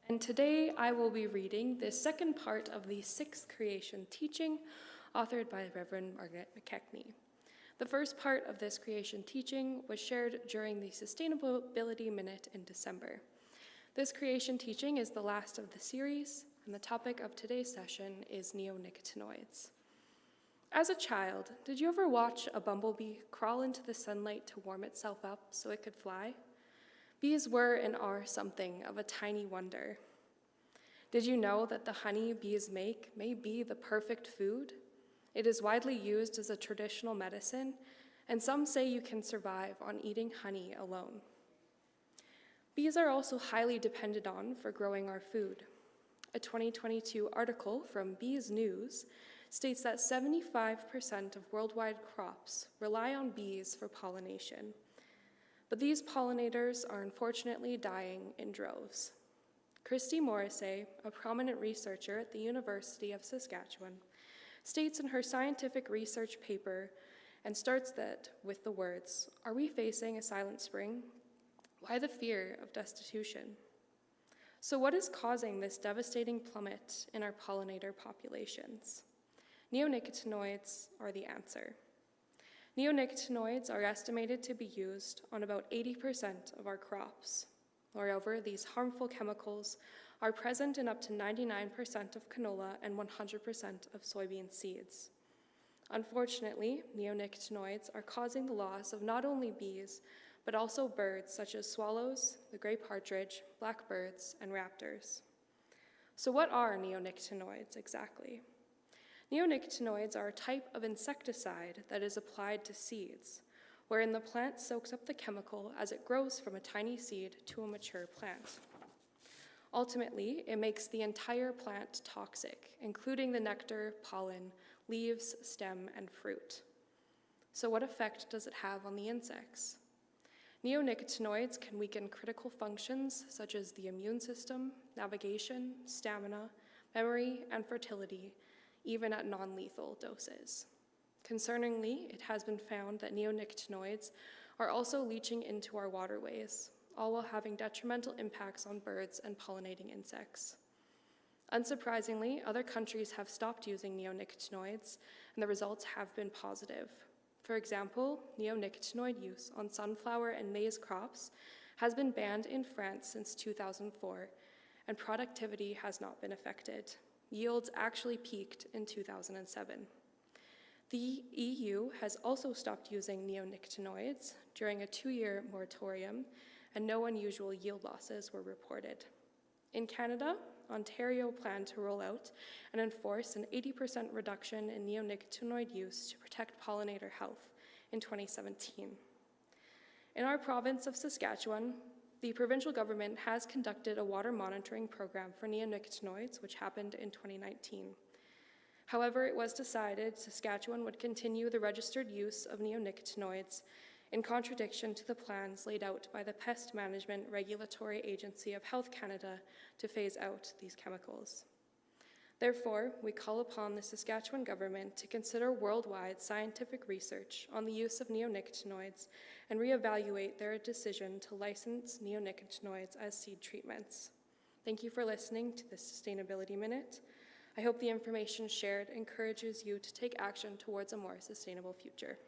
And today I will be reading the second part of the sixth creation teaching, authored by Reverend Margaret McKechney. The first part of this creation teaching was shared during the Sustainability Minute in December. This creation teaching is the last of the series, and the topic of today's session is neonicotinoids. As a child, did you ever watch a bumblebee crawl into the sunlight to warm itself up so it could fly? Bees were and are something of a tiny wonder. Did you know that the honey bees make may be the perfect food? It is widely used as a traditional medicine, and some say you can survive on eating honey alone. Bees are also highly depended on for growing our food. A 2022 article from Bees News states that 75% of worldwide crops rely on bees for pollination. But these pollinators are unfortunately dying in droves. Christy Morrissey, a prominent researcher at the University of Saskatchewan, states in her scientific research paper and starts that with the words, "Are we facing a silent spring? Why the fear of destitution?" So what is causing this devastating plummet in our pollinator populations? Neonicotinoids are the answer. Neonicotinoids are estimated to be used on about 80% of our crops. Moreover, these harmful chemicals are present in up to 99% of canola and 100% of soybean seeds. Unfortunately, neonicotinoids are causing the loss of not only bees, but also birds such as swallows, the gray partridge, blackbirds, and raptors. So what are neonicotinoids exactly? Neonicotinoids are a type of insecticide that is applied to seeds, wherein the plant soaks up the chemical as it grows from a tiny seed to a mature plant. Ultimately, it makes the entire plant toxic, including the nectar, pollen, leaves, stem, and fruit. So what effect does it have on the insects? Neonicotinoids can weaken critical functions such as the immune system, navigation, stamina, memory, and fertility, even at non-lethal doses. Concerningly, it has been found that neonicotinoids are also leaching into our waterways, all while having detrimental impacts on birds and pollinating insects. Unsurprisingly, other countries have stopped using neonicotinoids, and the results have been positive. For example, neonicotinoid use on sunflower and maize crops has been banned in France since 2004, and productivity has not been affected. Yields actually peaked in 2007. The EU has also stopped using neonicotinoids during a 2-year moratorium, and no unusual yield losses were reported. In Canada, Ontario planned to roll out and enforce an 80% reduction in neonicotinoid use to protect pollinator health in 2017. In our province of Saskatchewan, the provincial government has conducted a water monitoring program for neonicotinoids, which happened in 2019. However, it was decided Saskatchewan would continue the registered use of neonicotinoids in contradiction to the plans laid out by the Pest Management Regulatory Agency of Health Canada to phase out these chemicals. Therefore, we call upon the Saskatchewan government to consider worldwide scientific research on the use of neonicotinoids and reevaluate their decision to license neonicotinoids as seed treatments. Thank you for listening to the Sustainability Minute. I hope the information shared encourages you to take action towards a more sustainable future.